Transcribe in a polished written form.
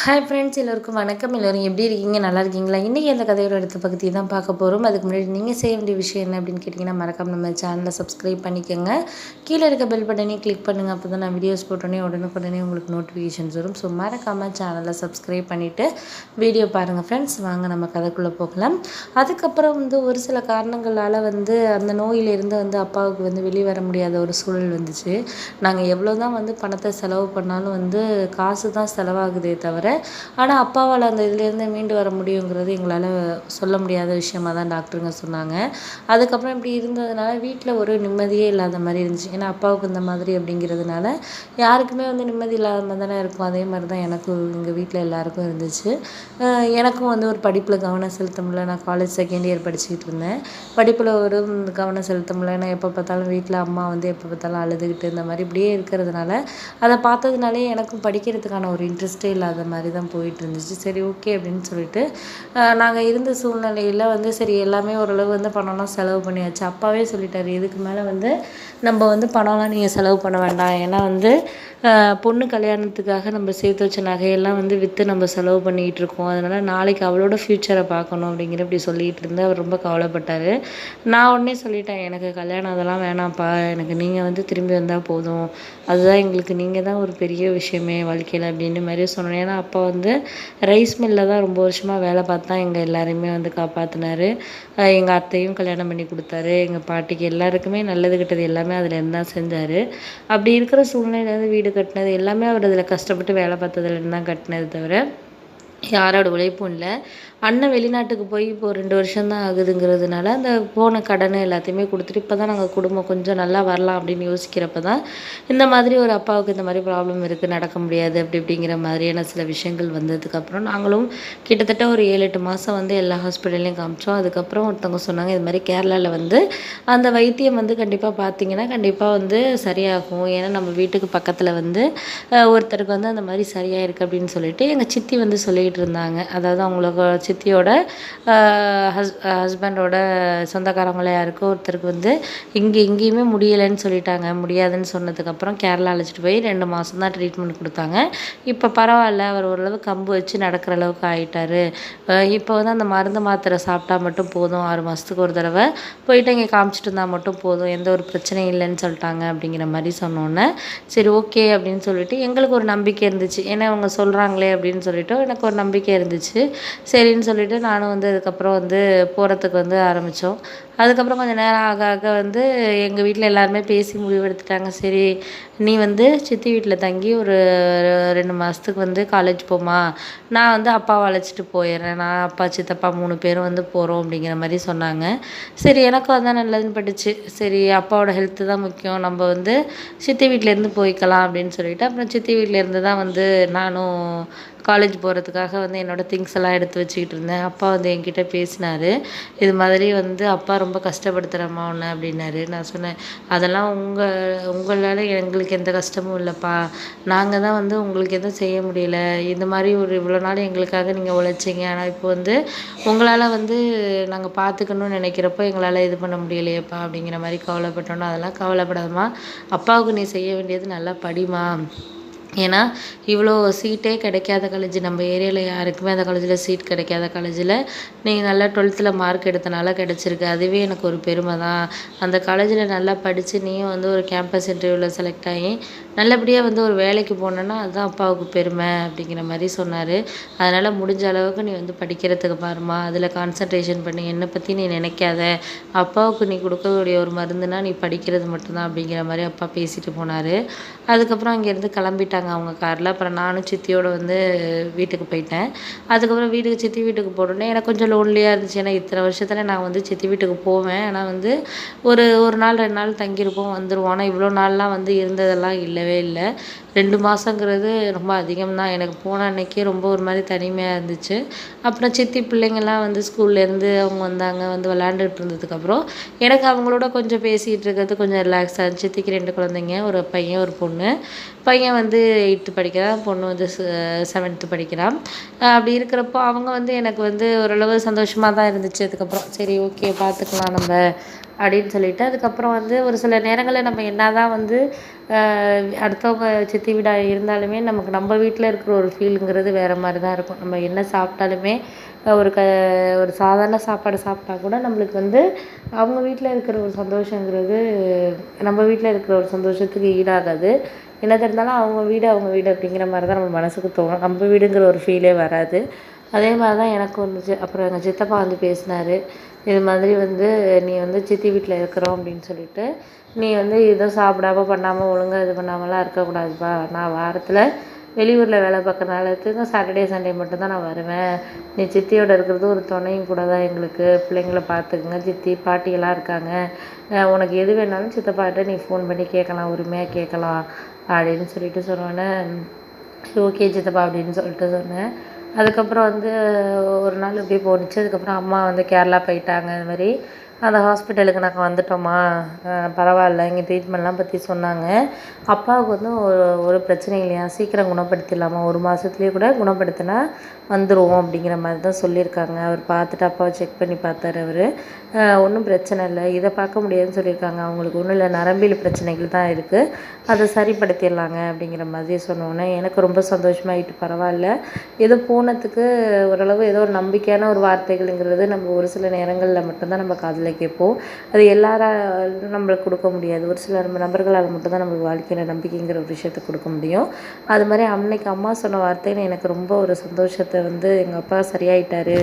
Hi friends, எல்லோருக்கும் வணக்கம். எல்லோரும் எப்படி இருக்கீங்க? நல்லா இருக்கீங்களா? இன்றைக்கி அந்த கதையோட அடுத்த பகுதி தான் பார்க்க போகிறோம். அதுக்கு முன்னாடி நீங்கள் செய்ய வேண்டிய விஷயம் என்ன அப்படின்னு கேட்டிங்கன்னா, மறக்காம நம்ம சேனலை சப்ஸ்கிரைப் பண்ணிக்கோங்க. கீழே இருக்க பெல் பட்டனையும் கிளிக் பண்ணுங்கள். அப்போ தான் நான் வீடியோஸ் போட்டோன்னே உடனுக்குடனே உங்களுக்கு நோட்டிஃபிகேஷன்ஸ் வரும். ஸோ மறக்காமல் சேனலை சப்ஸ்கிரைப் பண்ணிவிட்டு வீடியோ பாருங்கள் ஃப்ரெண்ட்ஸ். வாங்க நம்ம கதைக்குள்ளே போகலாம். அதுக்கப்புறம் ஒரு சில காரணங்களால் அந்த நோயிலிருந்து அப்பாவுக்கு வெளியே வர முடியாத ஒரு சூழல் வந்துச்சு. நாங்கள் எவ்வளோ தான் பணத்தை செலவு பண்ணாலும் காசு தான் செலவாகுதே தவிர, ஆனால் அப்பாவால் அந்த இதுலேருந்து மீண்டு வர முடியுங்கிறது எங்களால் சொல்ல முடியாத விஷயமாக தான் டாக்டருங்க சொன்னாங்க. அதுக்கப்புறம் இப்படி இருந்ததுனால வீட்டில் ஒரு நிம்மதியே இல்லாத மாதிரி இருந்துச்சு. ஏன்னா அப்பாவுக்கு இந்த மாதிரி அப்படிங்கிறதுனால யாருக்குமே நிம்மதி இல்லாத மாதிரி தானே இருக்கும். அதே மாதிரி தான் எனக்கும் எங்கள் வீட்டில் எல்லாருக்கும் இருந்துச்சு. எனக்கும் ஒரு படிப்பில் கவனம் செலுத்த முடியல. நான் காலேஜ் செகண்ட் இயர் படிச்சுக்கிட்டு இருந்தேன். படிப்பில் ஒரு கவனம் செலுத்த முடியல. ஏன்னா எப்போ பார்த்தாலும் வீட்டில் அம்மா எப்போ பார்த்தாலும் அழுதுகிட்டு இந்த மாதிரி இப்படியே இருக்கிறதுனால அதை பார்த்ததுனாலே எனக்கும் படிக்கிறதுக்கான ஒரு இன்ட்ரெஸ்ட்டே இல்லாத மாதிரி தான் போயிட்டு இருந்துச்சு. சரி, ஓகே அப்படின்னு சொல்லிட்டு நாங்கள் இருந்த சூழ்நிலையில் சரி எல்லாமே ஓரளவு பணம்லாம் செலவு பண்ணியாச்சு. அப்பாவே சொல்லிட்டாரு, இதுக்கு மேலே நம்ம பணம்லாம் நீங்கள் செலவு பண்ண வேண்டாம். ஏன்னா பொண்ணு கல்யாணத்துக்காக நம்ம சேர்த்து வச்ச நகையெல்லாம் விற்று நம்ம செலவு பண்ணிகிட்டு இருக்கோம். அதனால் நாளைக்கு அவளோட ஃப்யூச்சரை பார்க்கணும் அப்படிங்கிற இப்படி சொல்லிகிட்டு இருந்து அவர் ரொம்ப கவலைப்பட்டார். நான் உடனே சொல்லிட்டேன், எனக்கு கல்யாணம் அதெல்லாம் வேணாம்ப்பா, எனக்கு நீங்கள் திரும்பி வந்தால் போதும், அதுதான் எங்களுக்கு நீங்கள் தான் ஒரு பெரிய விஷயமே வாழ்க்கையில் அப்படின்னு மாதிரி சொன்னேன். ஏன்னா அப்பா ரைஸ் மில்லில் தான் ரொம்ப வருஷமாக வேலை பார்த்து தான் எங்கள் எல்லாரையுமே காப்பாற்றினாரு. எங்கள் அத்தையும் கல்யாணம் பண்ணி கொடுத்தாரு. எங்கள் பாட்டிக்கு எல்லாருக்குமே நல்லது கெட்டது எல்லாமே அதில் இருந்து தான் செஞ்சார். அப்படி இருக்கிற சூழ்நிலையிலேருந்து வீடு கட்டினது எல்லாமே அவர் அதில் கஷ்டப்பட்டு வேலை பார்த்ததுலேருந்து தான் கட்டினது தவிர யாரோட உழைப்பும் இல்லை. அண்ணன் வெளிநாட்டுக்கு போய் இப்போ 2 வருஷம்தான் ஆகுதுங்கிறதுனால அந்த போன கடனை எல்லாத்தையுமே கொடுத்துட்டு இப்போ தான் நாங்கள் குடும்பம் கொஞ்சம் நல்லா வரலாம் அப்படின்னு யோசிக்கிறப்ப தான் இந்த மாதிரி ஒரு அப்பாவுக்கு இந்த மாதிரி ப்ராப்ளம் இருக்குது, நடக்க முடியாது அப்படி இப்படிங்கிற மாதிரியான சில விஷயங்கள் வந்ததுக்கப்புறம் நாங்களும் கிட்டத்தட்ட ஒரு 7-8 மாதம் எல்லா ஹாஸ்பிட்டல்லையும் காமிச்சோம். அதுக்கப்புறம் ஒருத்தவங்க சொன்னாங்க, இது மாதிரி கேரளாவில் அந்த வைத்தியம் கண்டிப்பாக பார்த்தீங்கன்னா கண்டிப்பாக சரியாகும். ஏன்னா நம்ம வீட்டுக்கு பக்கத்தில் ஒருத்தருக்கு அந்த மாதிரி சரியாயிருக்கு அப்படின்னு சொல்லிட்டு எங்கள் சித்தி சொல்லிகிட்டு இருந்தாங்க. அதாவது அவங்களுக்கு சித்தியோட ஹஸ்பண்டோட சொந்தக்காரங்கள யாருக்கோ ஒருத்தருக்கு எங்கேயுமே முடியலைன்னு சொல்லிட்டாங்க. முடியாதுன்னு சொன்னதுக்கப்புறம் கேரளா அழைச்சிட்டு போய் 2 மாதம் தான் ட்ரீட்மெண்ட் கொடுத்தாங்க. இப்போ பரவாயில்ல, அவர் ஓரளவு கம்பு வச்சு நடக்கிற அளவுக்கு ஆகிட்டார். இப்போ அந்த மருந்து மாத்திரை சாப்பிட்டா மட்டும் போதும், 6 மாதத்துக்கு ஒரு தடவை போயிட்டு இங்கே காமிச்சிட்டு இருந்தால் மட்டும் போதும், எந்த ஒரு பிரச்சனையும் இல்லைன்னு சொல்லிட்டாங்க அப்படிங்கிற மாதிரி சொன்னோன்னே சரி ஓகே அப்படின்னு சொல்லிட்டு எங்களுக்கு ஒரு நம்பிக்கை இருந்துச்சு. ஏன்னா அவங்க சொல்கிறாங்களே அப்படின்னு சொல்லிட்டு எனக்கு ஒரு நம்பிக்கை இருந்துச்சு. சரின்னு சொல்லிட்டு நானும் அதுக்கப்புறம் போகிறதுக்கு ஆரம்பித்தோம். அதுக்கப்புறம் கொஞ்சம் நேரம் ஆக ஆக எங்கள் வீட்டில் எல்லாருமே பேசி முடிவெடுத்துட்டாங்க. சரி, நீ சித்தி வீட்டில் தங்கி ஒரு 2 மாதத்துக்கு காலேஜ் போமா, நான் அப்பாவை அழைச்சிட்டு போயிடுறேன், நான் அப்பா சித்தப்பா 3 பேரும் போகிறோம் அப்படிங்கிற மாதிரி சொன்னாங்க. சரி, எனக்கும் அதான் நல்லதுன்னு பட்டுச்சு. சரி, அப்பாவோட ஹெல்த்து தான் முக்கியம், நம்ம சித்தி வீட்டிலேருந்து போய்க்கலாம் அப்படின்னு சொல்லிட்டு அப்புறம் சித்தி வீட்டிலேருந்து தான் நானும் காலேஜ் போகிறதுக்காக என்னோடய திங்ஸ் எல்லாம் எடுத்து வச்சுக்கிட்டு இருந்தேன். அப்பா என்கிட்ட பேசினார். இது மாதிரி அப்பா ரொம்ப கஷ்டப்படுத்துகிறம்மா உன்னை அப்படின்னாரு. நான் சொன்னேன், அதெல்லாம் உங்களால் எங்களுக்கு எந்த கஷ்டமும் இல்லைப்பா, நாங்கள் தான் உங்களுக்கு எதுவும் செய்ய முடியல, இந்த மாதிரி ஒரு இவ்வளோ நாள் எங்களுக்காக நீங்கள் உழைச்சிங்க, ஆனால் இப்போ உங்களால் நாங்கள் பார்த்துக்கணும்னு நினைக்கிறப்போ எங்களால் இது பண்ண முடியலையேப்பா அப்படிங்கிற மாதிரி கவலைப்பட்டோன்னா, அதெல்லாம் கவலைப்படாதம்மா, அப்பாவுக்கு நீ செய்ய வேண்டியது நல்லா படிமா, ஏன்னா இவ்வளோ சீட்டே கிடைக்காத காலேஜ், நம்ம ஏரியாவில் யாருக்குமே அந்த காலேஜில் சீட் கிடைக்காத காலேஜில் நீங்கள் நல்லா 12th மார்க் எடுத்தனால கிடச்சிருக்கு, அதுவே எனக்கு ஒரு பெருமை தான். அந்த காலேஜில் நல்லா படித்து நீயும் ஒரு கேம்பஸ் இன்டர்வியூவில் செலக்ட் ஆகி நல்லபடியாக ஒரு வேலைக்கு போனேன்னா அதுதான் அப்பாவுக்கு பெருமை அப்படிங்கிற மாதிரி சொன்னார். அதனால் முடிஞ்ச அளவுக்கு நீ படிக்கிறதுக்கு பாருமா, அதில் கான்சன்ட்ரேஷன் பண்ணி, என்னை பற்றி நீ நினைக்காத, அப்பாவுக்கு நீ கொடுக்கக்கூடிய ஒரு மருந்துனா நீ படிக்கிறது மட்டும்தான் அப்படிங்கிற மாதிரி அப்பா பேசிட்டு போனார். அதுக்கப்புறம் அங்கேருந்து கிளம்பிட்டாங்க அவங்க காரில். அப்புறம் நானும் சித்தியோடு வீட்டுக்கு போயிட்டேன். அதுக்கப்புறம் சித்தி வீட்டுக்கு போனோடனே எனக்கு கொஞ்சம் லோன்லியாக இருந்துச்சு. ஏன்னா இத்தனை வருஷத்தில் நான் சித்தி வீட்டுக்கு போவேன், ஆனால் ஒரு நாள் 2 நாள் தங்கியிருப்போம் வந்துடுவோம். ஆனால் இவ்வளோ நாள்லாம் இருந்ததெல்லாம் இல்லவே இல்லை. 2 மாதங்கிறது ரொம்ப அதிகம்தான். எனக்கு போன அன்னைக்கே ரொம்ப ஒரு மாதிரி தனிமையாக இருந்துச்சு. அப்புறம் சித்தி பிள்ளைங்கள்லாம் ஸ்கூல்லேருந்து அவங்க வந்தாங்க, விளையாண்டுட்டு இருந்ததுக்கப்புறம் எனக்கு அவங்களோட கொஞ்சம் பேசிகிட்டு இருக்கிறது கொஞ்சம் ரிலாக்ஸாக இருந்துச்சு. சித்திக்கு 2 குழந்தைங்க, ஒரு பையன் ஒரு பொண்ணு. பையன் 8th படிக்கிறான், பொண்ணு 7th படிக்கிறான். அப்படி இருக்கிறப்போ அவங்க எனக்கு ஓரளவு சந்தோஷமாக தான் இருந்துச்சு. அதுக்கப்புறம் சரி ஓகே பார்த்துக்கலாம் நம்ம அப்படின்னு சொல்லிட்டு அதுக்கப்புறம் வந்து ஒரு சில நேரங்களில் நம்ம என்ன தான் வந்து அடுத்தவங்க சித்தி வீடாக இருந்தாலுமே நமக்கு நம்ம வீட்டில் இருக்கிற ஒரு ஃபீலுங்கிறது வேறு மாதிரி தான் இருக்கும். நம்ம என்ன சாப்பிட்டாலுமே ஒரு ஒரு சாதாரண சாப்பாடு சாப்பிட்டா கூட நம்மளுக்கு வந்து அவங்க வீட்டில் இருக்கிற ஒரு சந்தோஷங்கிறது நம்ம வீட்டில் இருக்கிற ஒரு சந்தோஷத்துக்கு ஈடாகாது. என்னது இருந்தாலும் அவங்க வீடு அப்படிங்கிற மாதிரி தான் நம்ம மனசுக்கு தோணும். நம்ம வீடுங்கிற ஒரு ஃபீலே வராது. அதே மாதிரி தான் எனக்கு வந்துச்சு. அப்புறம் எங்கள் சித்தப்பா வந்து பேசினார். இது மாதிரி வந்து நீ வந்து சித்தி வீட்டில் இருக்கிறோம் அப்படின்னு சொல்லிட்டு, நீ வந்து எதுவும் சாப்பிடாம பண்ணாமல் ஒழுங்காக இது பண்ணாமலாம் இருக்கக்கூடாதுப்பா. நான் வாரத்தில் வெளியூரில் வேலை பார்க்குறனால சாட்டர்டே சண்டே மட்டும்தான் நான் வருவேன். நீ சித்தியோட இருக்கிறது ஒரு துணையும் கூட தான் எங்களுக்கு. பிள்ளைங்கள பார்த்துக்குங்க, சித்தி பாட்டியெல்லாம் இருக்காங்க. உனக்கு எது வேணாலும் சித்தப்பாட்ட நீ ஃபோன் பண்ணி கேட்கலாம், உரிமையாக கேட்கலாம் அப்படின்னு சொல்லிட்டு சொன்னோன்னே, ஓகே சித்தப்பா அப்படின்னு சொல்லிட்டு சொன்னேன். அதுக்கப்புறம் வந்து ஒரு நாள் இப்படியே போணுச்சு. அதுக்கப்புறம் அம்மா வந்து கேரளா போயிட்டாங்க. இது மாதிரி அந்த ஹாஸ்பிட்டலுக்கு நாங்கள் வந்துட்டோம்மா, பரவாயில்ல, இங்கே ட்ரீட்மெண்ட்லாம் பற்றி சொன்னாங்க. அப்பாவுக்கு வந்து ஒரு பிரச்சனை இல்லையா, சீக்கிரம் குணப்படுத்திடலாமா, 1 மாதத்துலேயே கூட குணப்படுத்தினா வந்துடுவோம் அப்படிங்கிற மாதிரி தான் சொல்லியிருக்காங்க. அவர் பார்த்துட்டு அப்பாவை செக் பண்ணி பார்த்தாரு. அவர் ஒன்றும் பிரச்சனை இல்லை, இதை பார்க்க முடியாதுன்னு சொல்லியிருக்காங்க. அவங்களுக்கு ஒன்றும் இல்லை, நரம்பியல் பிரச்சனைகள் தான் இருக்குது, அதை சரிப்படுத்திடலாங்க அப்படிங்கிற மாதிரி சொன்னோன்னே எனக்கு ரொம்ப சந்தோஷமாயிட்டு. பரவாயில்ல, ஏதோ போனதுக்கு ஓரளவு ஏதோ ஒரு நம்பிக்கையான ஒரு வார்த்தைகள்ங்கிறது நம்ம ஒரு சில நேரங்களில் மட்டும்தான் நம்ம காதில் கேட்போம். அது எல்லாராலும் நம்மளுக்கு கொடுக்க முடியாது. ஒரு சில நபர்களால் மட்டும்தான் நம்மளுக்கு வாழ்க்கையில் நம்பிக்கைங்கிற ஒரு விஷயத்தை கொடுக்க முடியும். அது மாதிரி அன்னைக்கு அம்மா சொன்ன வார்த்தைன்னு எனக்கு ரொம்ப ஒரு சந்தோஷத்தை வந்து எங்கள் அப்பா சரியாயிட்டாரு